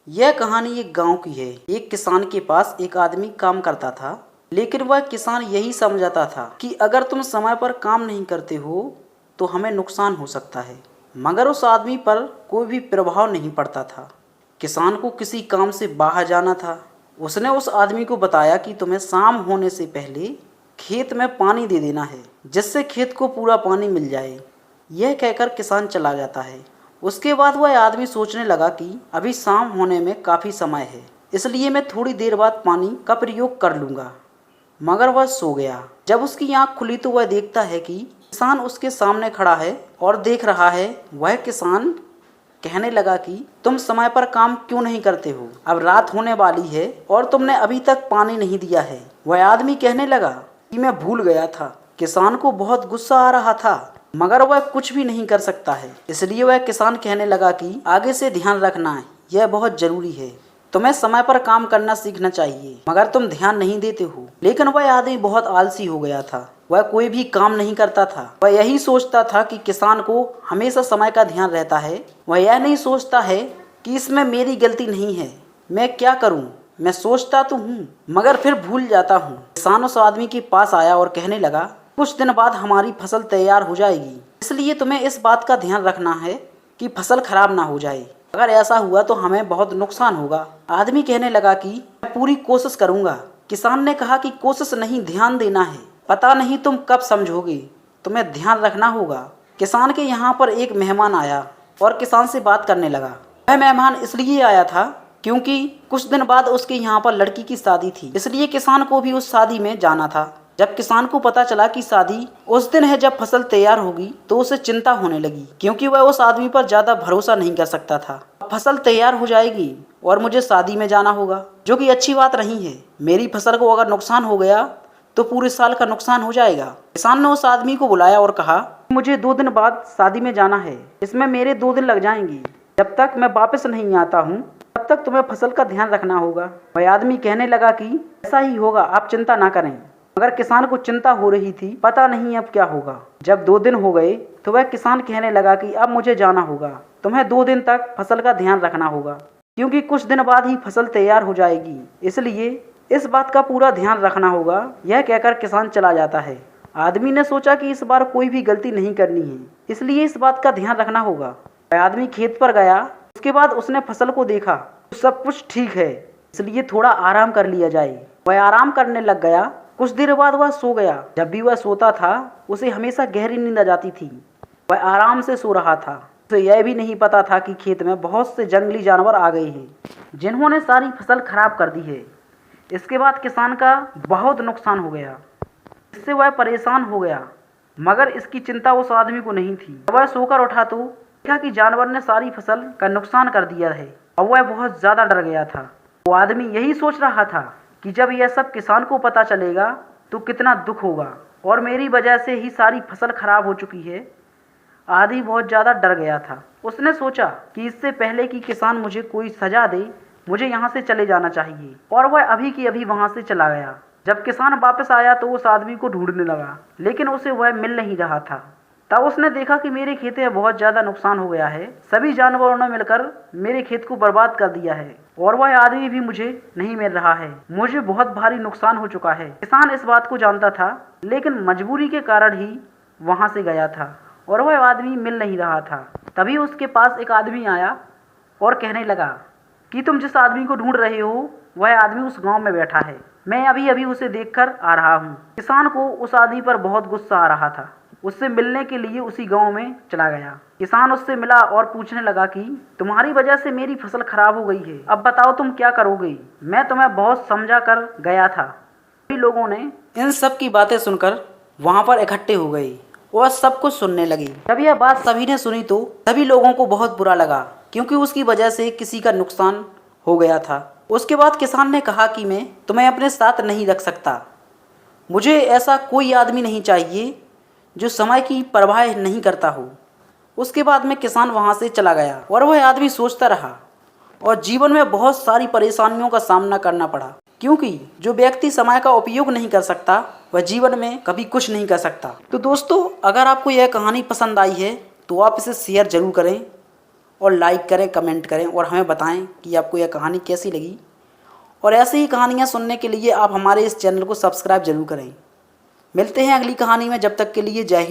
यह कहानी एक गांव की है। एक किसान के पास एक आदमी काम करता था, लेकिन वह किसान यही समझता था कि अगर तुम समय पर काम नहीं करते हो तो हमें नुकसान हो सकता है। मगर उस आदमी पर कोई भी प्रभाव नहीं पड़ता था। किसान को किसी काम से बाहर जाना था। उसने उस आदमी को बताया कि तुम्हें शाम होने से पहले खेत में पानी दे देना है, जिससे खेत को पूरा पानी मिल जाए। यह कहकर किसान चला जाता है। उसके बाद वह आदमी सोचने लगा कि अभी शाम होने में काफ़ी समय है, इसलिए मैं थोड़ी देर बाद पानी का प्रयोग कर लूँगा। मगर वह सो गया। जब उसकी आंख खुली तो वह देखता है कि किसान उसके सामने खड़ा है और देख रहा है। वह किसान कहने लगा कि तुम समय पर काम क्यों नहीं करते हो? अब रात होने वाली है और तुमने अभी तक पानी नहीं दिया है। वह आदमी कहने लगा कि मैं भूल गया था। किसान को बहुत गुस्सा आ रहा था, मगर वह कुछ भी नहीं कर सकता है। इसलिए वह किसान कहने लगा कि आगे से ध्यान रखना, यह बहुत जरूरी है। तुम्हें समय पर काम करना सीखना चाहिए, मगर तुम ध्यान नहीं देते हो। लेकिन वह आदमी बहुत आलसी हो गया था। वह कोई भी काम नहीं करता था। वह यही सोचता था कि किसान को हमेशा समय का ध्यान रहता है। वह यह नहीं सोचता है कि इसमें मेरी गलती नहीं है, मैं क्या करूं? मैं सोचता तो हूँ मगर फिर भूल जाता हूँ। किसान उस आदमी के पास आया और कहने लगा, कुछ दिन बाद हमारी फसल तैयार हो जाएगी, इसलिए तुम्हें इस बात का ध्यान रखना है कि फसल खराब ना हो जाए। अगर ऐसा हुआ तो हमें बहुत नुकसान होगा। आदमी कहने लगा कि मैं पूरी कोशिश करूंगा। किसान ने कहा कि कोशिश नहीं, ध्यान देना है। पता नहीं तुम कब समझोगे, तुम्हें ध्यान रखना होगा। किसान के यहाँ पर एक मेहमान आया और किसान से बात करने लगा। वह मेहमान इसलिए आया था क्योंकि कुछ दिन बाद उसके यहाँ पर लड़की की शादी थी, इसलिए किसान को भी उस शादी में जाना था। जब किसान को पता चला कि शादी उस दिन है जब फसल तैयार होगी, तो उसे चिंता होने लगी, क्योंकि वह उस आदमी पर ज़्यादा भरोसा नहीं कर सकता था। फसल तैयार हो जाएगी और मुझे शादी में जाना होगा, जो कि अच्छी बात नहीं है। मेरी फसल को अगर नुकसान हो गया तो पूरे साल का नुकसान हो जाएगा। किसान ने उस आदमी को बुलाया और कहा, मुझे 2 दिन बाद शादी में जाना है, इसमें मेरे 2 दिन लग जाएंगे। जब तक मैं वापस नहीं आता हूँ तब तक तुम्हें फसल का ध्यान रखना होगा। वह आदमी कहने लगा कि ऐसा ही होगा, आप चिंता ना करें। मगर किसान को चिंता हो रही थी, पता नहीं अब क्या होगा। जब 2 दिन हो गए तो वह किसान कहने लगा कि अब मुझे जाना होगा, तुम्हें 2 दिन तक फसल का ध्यान रखना होगा, क्योंकि कुछ दिन बाद ही फसल तैयार हो जाएगी, इसलिए इस बात का पूरा ध्यान रखना होगा। यह कहकर किसान चला जाता है। आदमी ने सोचा कि इस बार कोई भी गलती नहीं करनी है, इसलिए इस बात का ध्यान रखना होगा। वह आदमी खेत पर गया। उसके बाद उसने फसल को देखा, सब कुछ ठीक है, इसलिए थोड़ा आराम कर लिया जाए। वह आराम करने लग गया। कुछ देर बाद वह सो गया। जब भी वह सोता था उसे हमेशा गहरी नींद आ जाती थी। वह आराम से सो रहा था। उसे यह भी नहीं पता था कि खेत में बहुत से जंगली जानवर आ गए हैं, जिन्होंने सारी फसल खराब कर दी है। इसके बाद किसान का बहुत नुकसान हो गया। इससे वह परेशान हो गया, मगर इसकी चिंता उस आदमी को नहीं थी। वह सोकर उठा तो देखा कि जानवर ने सारी फसल का नुकसान कर दिया है और वह बहुत ज़्यादा डर गया था। वो आदमी यही सोच रहा था कि जब यह सब किसान को पता चलेगा तो कितना दुख होगा और मेरी वजह से ही सारी फसल खराब हो चुकी है। आदमी बहुत ज़्यादा डर गया था। उसने सोचा कि इससे पहले कि किसान मुझे कोई सज़ा दे, मुझे यहाँ से चले जाना चाहिए, और वह अभी की अभी वहाँ से चला गया। जब किसान वापस आया तो उस आदमी को ढूंढने लगा, लेकिन उसे वह मिल नहीं रहा था। तब उसने देखा कि मेरे खेत में बहुत ज़्यादा नुकसान हो गया है, सभी जानवरों ने मिलकर मेरे खेत को बर्बाद कर दिया है और वह आदमी भी मुझे नहीं मिल रहा है। मुझे बहुत भारी नुकसान हो चुका है। किसान इस बात को जानता था, लेकिन मजबूरी के कारण ही वहाँ से गया था और वह आदमी मिल नहीं रहा था। तभी उसके पास एक आदमी आया और कहने लगा कि तुम जिस आदमी को ढूंढ रहे हो वह आदमी उस गाँव में बैठा है, मैं अभी अभी उसे देखकर आ रहा हूँ। किसान को उस आदमी पर बहुत गुस्सा आ रहा था। उससे मिलने के लिए उसी गांव में चला गया। किसान उससे मिला और पूछने लगा कि तुम्हारी वजह से मेरी फसल खराब हो गई है, अब बताओ तुम क्या करोगे? मैं तुम्हें बहुत समझा कर गया था। सभी लोगों ने इन सब की बातें सुनकर वहां पर इकट्ठे हो गए और सब कुछ सुनने लगी। जब यह बात सभी ने सुनी तो सभी लोगों को बहुत बुरा लगा, क्योंकि उसकी वजह से किसी का नुकसान हो गया था। उसके बाद किसान ने कहा कि मैं तुम्हें अपने साथ नहीं रख सकता। मुझे ऐसा कोई आदमी नहीं चाहिए जो समय की परवाह नहीं करता हो। उसके बाद में किसान वहाँ से चला गया और वह आदमी सोचता रहा और जीवन में बहुत सारी परेशानियों का सामना करना पड़ा, क्योंकि जो व्यक्ति समय का उपयोग नहीं कर सकता वह जीवन में कभी कुछ नहीं कर सकता। तो दोस्तों, अगर आपको यह कहानी पसंद आई है तो आप इसे शेयर जरूर करें और लाइक करें, कमेंट करें और हमें बताएं कि आपको यह कहानी कैसी लगी। और ऐसी ही कहानियाँ सुनने के लिए आप हमारे इस चैनल को सब्सक्राइब जरूर करें। मिलते हैं अगली कहानी में, जब तक के लिए जय हिंद।